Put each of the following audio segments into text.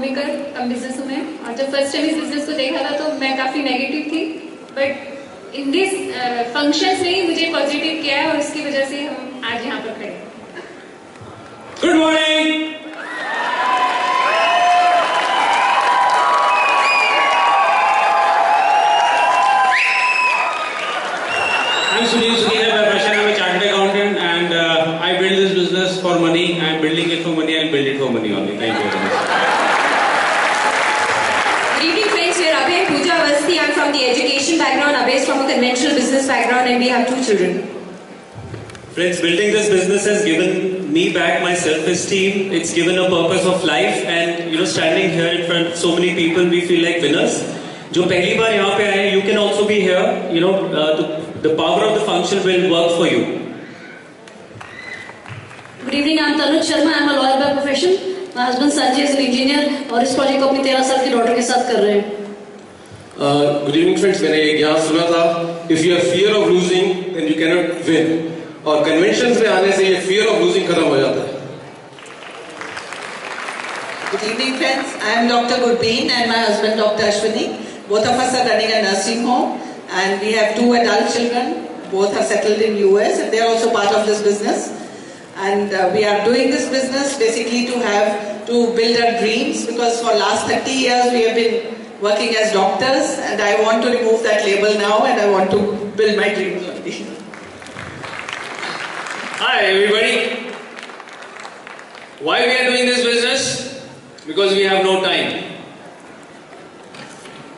Homemaker कम business हूँ मैं, और जब फर्स्ट टाइम इस बिजनेस को देखा था तो मैं काफ़ी नेगेटिव थी, बट इन दिस फंक्शंस ने मुझे पॉजिटिव किया है और उसकी वजह से हम आज यहाँ पर खड़े हैं। Good morning. I'm Sunil Sukhiya by profession. I'm a chartered accountant, and I build this business for money. I'm building it for money. I'll build it for money only. Thank you very much. Good evening, friends. We are Abhay and Pooja Avasthi. I'm from the education background. Abhay is from a conventional business background, and we have 2 children. Friends, building this business has given me back my self-esteem. It's given a purpose of life, and standing here in front of so many people, we feel like winners. जो पहली बार यहाँ पे आए, you can also be here. The power of the function will work for you. Good evening. I'm Tanuj Sharma. I'm a lawyer by profession. My husband Sanjay is an engineer, और इस project को अपनी 13 साल की daughter के साथ कर रहे हैं. Good evening, friends. मैंने यहाँ सुना था, if you have fear of losing, then you cannot win. और conventions में आने से ये fear of losing खत्म हो जाता है. Good evening, friends. I am Dr. Gurbein and my husband Dr. Ashwini. Both of us are running a nursing home, and we have 2 adult children. Both are settled in US, and they are also part of this business. And we are doing this business basically to build our dreams, because for last 30 years we have been working as doctors, and I want to remove that label now, and I want to build my dreams only. Hi everybody. Why we are doing this business? Because we have no time.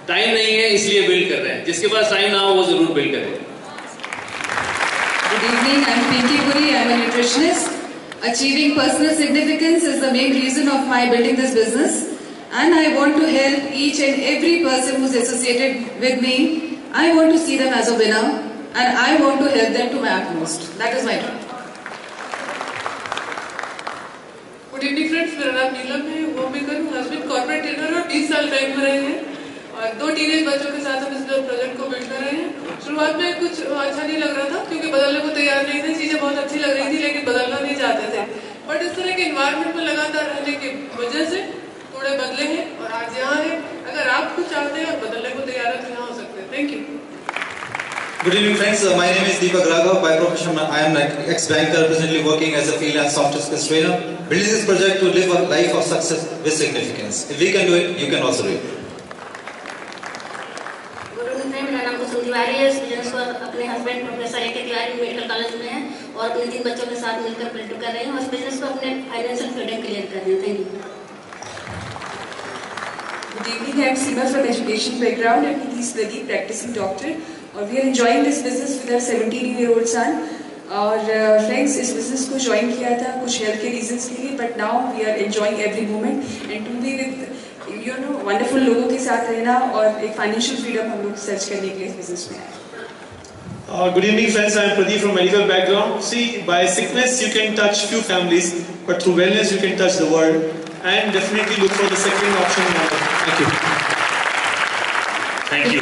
Time नहीं है इसलिए build कर रहे हैं. जिसके पास time ना हो वो जरूर बिल्ड करे. Good evening, I'm Pinky Puri. I'm a nutritionist. Achieving personal significance is the main reason of my building this business, and I want to help each and every person who's associated with me. I want to see them as a winner, and I want to help them to my utmost. That is my dream. Good evening, friends. मेरा नाम नीलम है. Homemaker हूँ, husband corporate trainer और 20 साल bank में रहे हैं, और 2 टीनेज बच्चों के साथ हम इस प्रोजेक्ट को बिल्ड कर रहे हैं. शुरुआत में कुछ अच्छा नहीं लग रहा था, क्योंकि बदलने को तैयार नहीं थे. चीजें बहुत अच्छी लग रही थी, लेकिन बदलना नहीं चाहते थे. बट इस तरह के एनवायरनमेंट में लगातार रहने की वजह से थोड़े बदले हैं, और आज यहाँ है. अगर आप कुछ चाहते हैं और बदलने को तैयार है तो यहाँ हो सकते हैं. Thank you. Good evening, friends. My name is Deepak Raghav. By profession, I am an ex-banker, presently working as a freelance soft skills trainer. Building this project to live a life of success with significance. If we can do it, you can also do it. मेरा नाम कुसुम तिवारी है. इस business को अपने husband professor A के Tiwari medical college में है, और अपने 3 बच्चों के साथ मिलकर बिल्ड कर रहे हैं, और इस बिजनेस को अपने फाइनेंशियल फ्रीडम क्लियर कर रहे हैं. Thank you. Good evening, I'm Seema from education background, and he's Pradeep, practicing doctor. और we are enjoying this business with our 17-year-old son. और friends, इस business को join किया था कुछ health के reasons के लिए, but now we are enjoying every moment, and to be with wonderful लोगों के साथ रहना, और एक financial freedom हम लोग search करने के लिए इस business में आए. Good evening, friends. I am Pradeep from medical background. See, by sickness you can touch few families, but through wellness you can touch the world. And definitely look for the second option. Thank you. Thank you.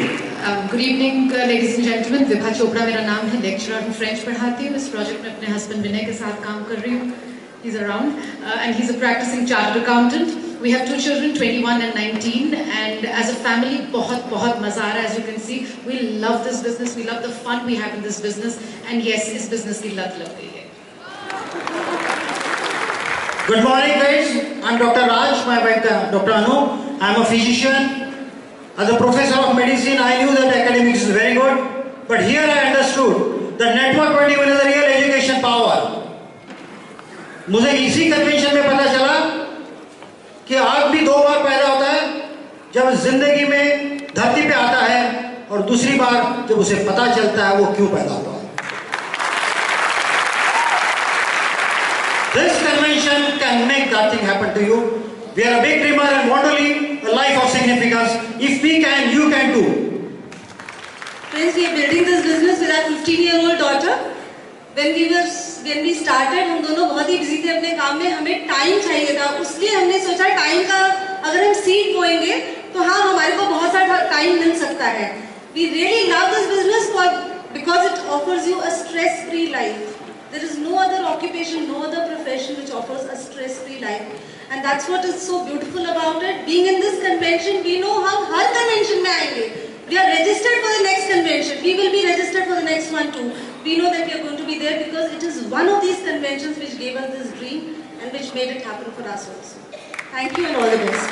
Good evening, ladies and gentlemen. Vibha Chopra मेरा नाम है, lecturer हूँ, French पढ़ाती हूँ. इस project में अपने husband विनय के साथ काम कर रही हूँ. He's around, and he's a practicing chartered accountant. We have 2 children, 21 and 19, and as a family, बहुत मजा आ रहा है. As you can see, we love this business. We love the fun we have in this business, and yes, इस business की लत लग गई है. Good morning, guys. I'm Dr. Raj. My wife, Dr. Anu. I'm a physician. As a professor of medicine, I knew that academics is very good, but here I understood that network 21 is a real education power. मुझे इसी convention में पता चला कि आग भी 2 बार पैदा होता है, जब जिंदगी में धरती पे आता है, और दूसरी बार जब उसे पता चलता है वो क्यों पैदा हुआ. This convention can make that thing happen to you. We are a big dreamer and want to live a life of significance. If we can, you can too. Friends, we are building this business with our 15-year-old daughter. When we started, हम दोनों बहुत ही busy थे अपने काम में. हमें time चाहिए था, इसलिए हमने सोचा टाइम का अगर हम सीड बोएंगे तो हाँ हमारे को बहुत सारा टाइम मिल सकता है. We really love this business because it offers you a stress-free life. There is no other occupation, no other profession which offers a stress-free life. And that's what is so beautiful about it. Being in this convention, we know how her convention में आएंगे. We are registered for the next convention. We will be registered for the next one too. We know that we are going to be there because it is one of these conventions which gave us this dream and which made it happen for us also. Thank you and all the best.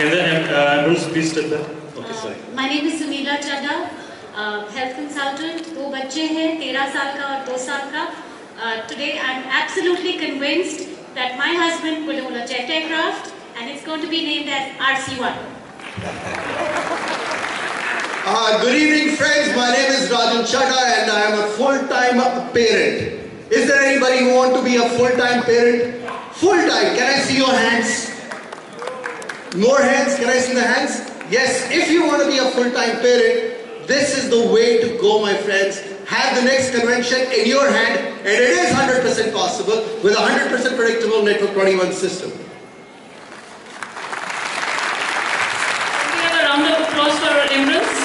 And then Bruce, please step back. Okay, sorry. My name is Sunila Chadha. Health consultant, 2 बच्चे हैं, 13 साल का और 2 साल का. Today I'm absolutely convinced that my husband will own a jet aircraft and it's going to be named as RC1. Good evening friends, my name is Rajan Chadha and I am a full-time parent. Is there anybody who want to be a full-time parent? Full-time, can I see your hands? More hands, can I see the hands? Yes, if you want to be a full-time parent, this is the way to go, my friends. Have the next convention in your hand, and it is 100% possible with a 100% predictable Network 21 system. Can we have a round of applause for our Emirates?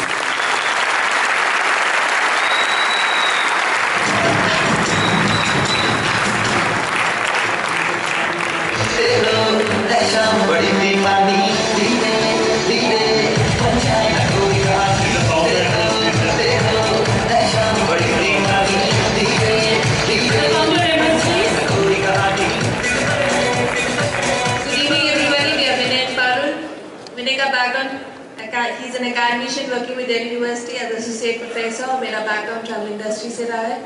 He's an academician working with Delhi University as associate professor. मेरा background travel industry से रहा है.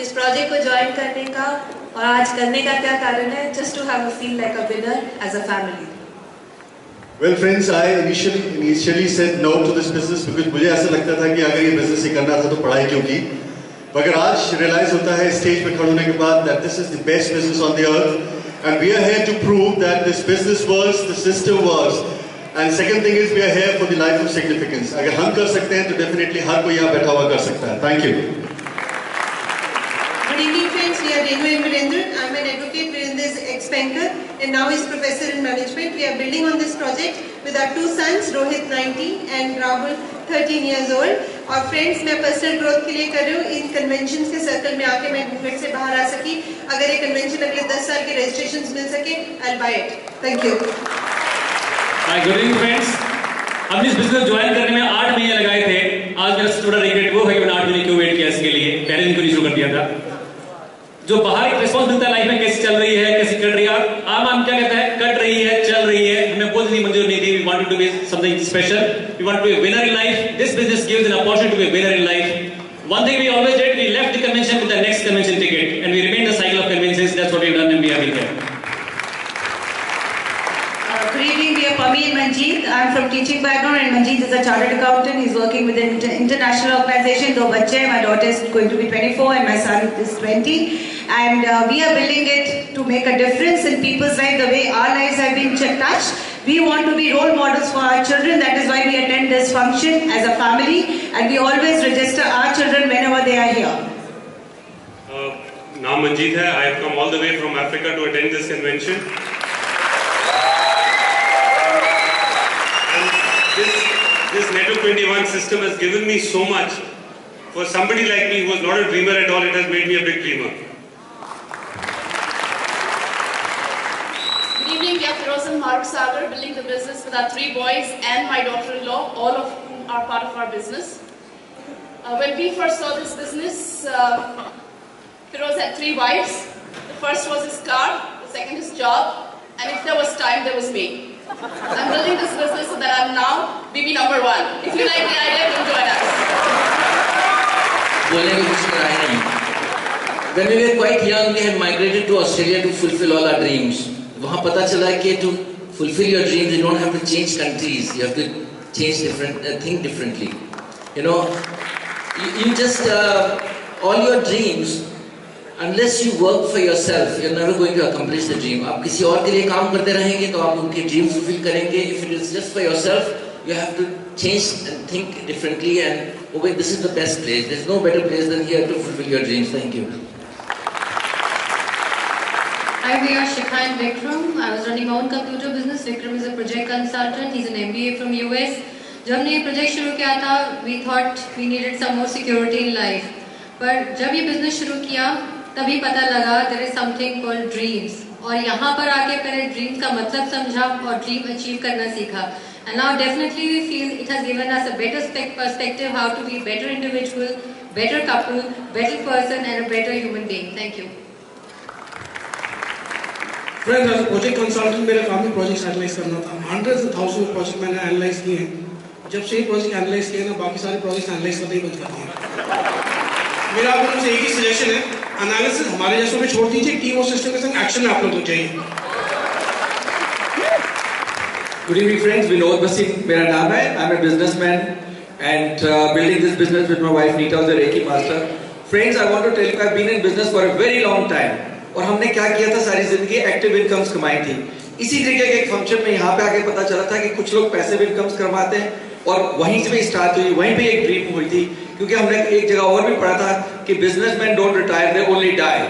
इस project को join करने का और आज करने का क्या कारण है? Just to have a feel like a winner as a family. Well friends, I initially said no to this business because मुझे ऐसा लगता था कि अगर ये business ही करना था तो पढ़ाई क्यों की? मगर आज realize होता है stage पे खड़े होने के बाद that this is the best business on the earth and we are here to prove that this business works, the system works. And second thing is we are here for the life of significance. अगर हम कर सकते हैं तो definitely हर कोई यहाँ बैठा हुआ कर सकता है. Thank you. Good evening friends, we are Renu and Virendra. I am an advocate. Virendra is ex-banker and now is professor in management. We are building on this project with our 2 sons, Rohit 19 and Rahul 13 years old. और friends, मैं personal growth के लिए कर रही हूँ. इन conventions के circle में आके मैं घूंघट से बाहर आ सकी. अगर ये convention अगले 10 साल के registrations मिल सके, I'll buy it. Thank you. Hi, good evening friends. हमने इस बिजनेस ज्वाइन करने में 8 महीने लगाए थे. आज मेरा सबसे बड़ा रिग्रेट वो है कि मैंने 8 महीने क्यों वेट किया इसके लिए. पहले दिन क्यों नहीं शुरू कर दिया था. जो बाहर एक रिस्पॉन्स मिलता है लाइफ में कैसी चल रही है, कैसी कट रही है. आम क्या कहता है, कट रही है, चल रही है. हमें कोई चीज मंजूर नहीं थी. We wanted to be something special. We want to be a winner in life. This business gives an opportunity to be a winner in life. One thing we always did, we left the convention with the next convention ticket, and we remained the cycle of conventions. That's what we've done, and we have been here. Good evening, we are Pami and Manjeet. I am from teaching background and Manjeet is a chartered accountant. He's working with an international organization, Do Bacche. My daughter is going to be 24 and my son is 20. And we are building it to make a difference in people's lives the way our lives have been touched. We want to be role models for our children. That is why we attend this function as a family and we always register our children whenever they are here. Naam Manjeet hai. I have come all the way from Africa to attend this convention. This Network 21 system has given me so much. For somebody like me who was not a dreamer at all, it has made me a big dreamer. Good evening, we are Firoz and Maruk Sagar, building the business with our 3 boys and my daughter-in-law, all of whom are part of our business. When we first saw this business, Firoz had 3 wives. The first was his car, the second his job, and if there was time, there was me. I'm building this business so that I'm now BB number 1. If you like the idea, come join us. When we were quite young, we had migrated to Australia to fulfill all our dreams. वहाँ पता चला कि to fulfill your dreams, you don't have to change countries. You have to change think differently. You know, you just all your dreams. Unless you work for yourself, you're never going to accomplish the dream. आप किसी और के लिए काम करते रहेंगे तो आप उनके dream fulfill करेंगे. If it is just for yourself, you have to change and think differently and okay, this is the best place. There's no better place than here to fulfill your dreams. Thank you. Hi, we are Shikha and Vikram. I was running my own computer business. Vikram is a project consultant. He's an MBA from US. जब हमने ये project शुरू किया था, we thought we needed some more security in life. पर जब ये business शुरू किया तभी पता लगा there is something called dreams, और यहाँ पर आके मैंने ड्रीम का मतलब समझा और ड्रीम अचीव करना सीखा. And now definitely we feel it has given us a better perspective how to be a better individual, better couple, better person and a better human being. Thank you. Friends, as a project consultant मेरा काम ही projects analyze करना था. Hundreds of thousands of projects मैंने analyze किए हैं. जब से ये project analyze किए ना, बाकी सारे projects analyze करना ही बंद कर दिए. मेरा आपको उनसे एक ही suggestion है, analysis हमारे जैसों में छोड़ दीजिए, team और system के संग action में आप लोग हो जाइए. Good evening, friends. Vinod Basin, मेरा नाम है. I'm a businessman and building this business with my wife Neeta, who's a Reiki master. Friends, I want to tell you, I've been in business for a very long time. और हमने क्या किया था, सारी जिंदगी एक्टिव इनकम्स कमाई थी. इसी तरीके के एक फंक्शन में यहाँ पे आके पता चला था कि कुछ लोग पैसिव इनकम्स कमाते हैं, और वहीं से भी स्टार्ट हुई, वहीं पे एक ड्रीम हुई थी. क्योंकि हमने एक जगह और भी पढ़ा था कि businessman don't retire, they only die.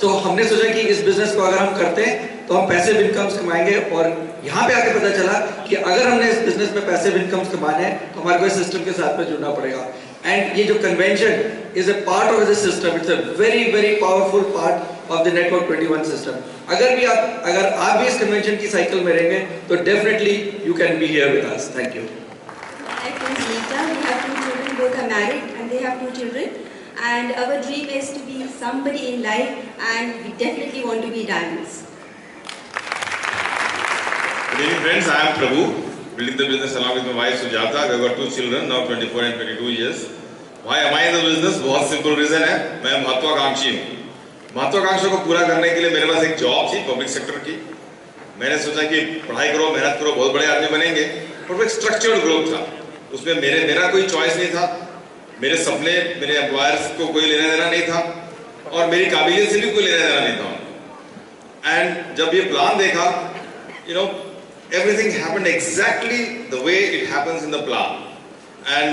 तो हमने सोचा कि इस बिजनेस को अगर हम करते हैं तो हम पैसिव इनकम्स कमाएंगे. और यहाँ पे आके पता चला कि अगर हमने इस बिजनेस में पैसिव इनकम्स कमाने हैं तो हमारे को इस सिस्टम के साथ में जुड़ना पड़ेगा. एंड ये जो convention is a part of this system, it's a very very powerful part of the network 21 system. अगर आप भी इस कन्वेंशन की साइकिल में रहेंगे तो definitely you can be here with us. Thank you. My friends Neeta, we have 2 children, both are married and they have 2 children. And our dream is to be somebody in life, and we definitely want to be diamonds. Good evening, friends. I am Prabhu, building the business along with my wife Sujata. We have got 2 children, now 24 and 22 years. Why am I in the business? बहुत simple reason है. मैं महत्वाकांक्षी हूँ. महत्वाकांक्षा को पूरा करने के लिए मेरे पास एक जॉब थी पब्लिक सेक्टर की. मैंने सोचा कि पढ़ाई करो, मेहनत करो, बहुत बड़े आदमी बनेंगे. पर वो एक स्ट्रक्चर्ड ग्रोथ था. उसमें मेरा कोई चॉइस नहीं था. मेरे सपने, मेरे एम्प्लॉयर्स को कोई लेना देना नहीं था, और मेरी काबिलियत से भी कोई लेना देना नहीं था. एंड जब ये प्लान देखा, you know, everything happened exactly the way it happens in the plan. And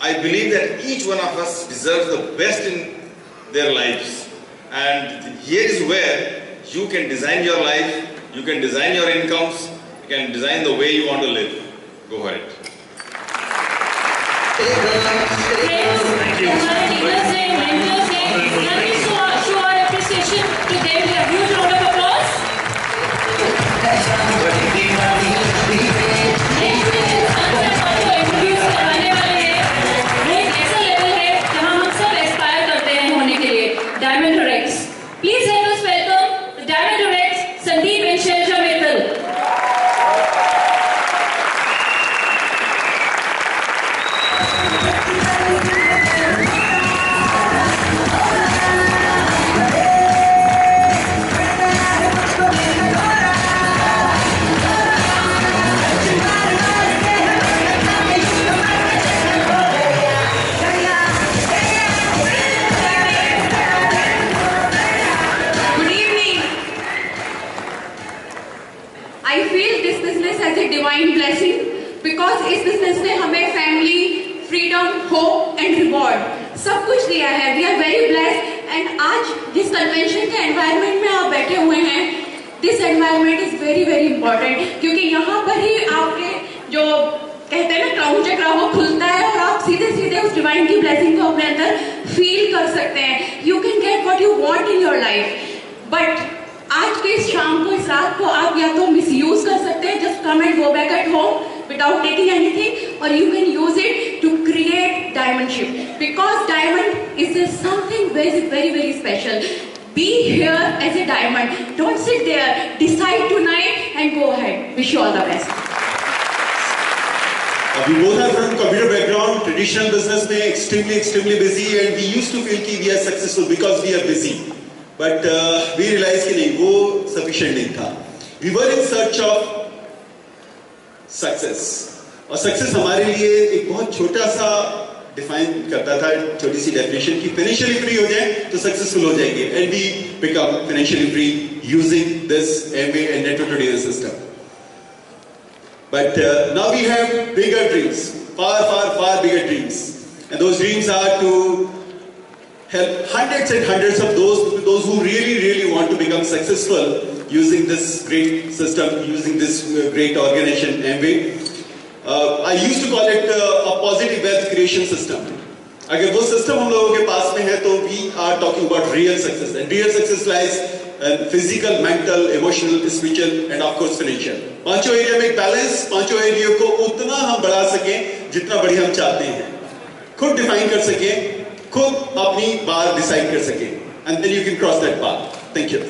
I believe that each one of us deserves the best in their lives. And here is where you can design your life, you can design your incomes, you can design the way you want to live. Go for it. Thank you. हमारे leaders हैं, mentors हैं, can we show our appreciation to them with a huge round of applause? Next आपको introduce करवाने वाले हैं. एक ऐसा level है जहाँ हम सब एस्पायर करते हैं होने के लिए. Diamond Directs. Please help us welcome the Diamond Directs, Sandeep and Shelja Mittal. Divine blessing, because इस बिजनेस ने हमें family, freedom, hope and reward सब कुछ दिया है. We are very blessed. And आज जिस कन्वेंशन के एनवायरनमेंट में आप बैठे हुए हैं, this environment is very very important, क्योंकि यहाँ पर ही आपके जो कहते हैं ना क्राउन चक्र वो खुलता है और आप सीधे सीधे उस डिवाइन की ब्लेसिंग को अपने अंदर फील कर सकते हैं. You can get what you want in your life. But आज के इस शाम को, इस रात को आप या तो मिसयूज कर सकते हैं, just come and go back at home without taking anything, और you can use it to create diamond ship, because diamond is something very very very special. Be here as a diamond. Don't sit there. Decide tonight and go ahead. Wish you all the best. We both are from computer background, traditional business में extremely busy, and we used to feel कि we are successful because we are busy. But we realized कि नहीं, वो sufficient नहीं था. We were in search of success. और success हमारे लिए एक बहुत छोटा सा डिफाइन करता था, छोटी सी डेफिनेशन की फाइनेंशियली फ्री हो जाए तो सक्सेसफुल हो जाएंगे. And we become financially free using this Amway and network trading system. But now we have bigger dreams, far bigger dreams, and those dreams are to help hundreds and hundreds of those who really want to become successful using this great system, using this great organization Amway. I used to call it a positive wealth creation system. अगर वो system हम लोगों के पास में है तो we are talking about real success and real success lies physical, mental, emotional, spiritual and of course financial. पांचों area में बैलेंस, पांचों एरिया को उतना हम बढ़ा सकें जितना बड़ी हम चाहते हैं, खुद डिफाइन कर सकें, खुद अपनी बात डिसाइड कर सकें, and then you can cross that path. Thank you.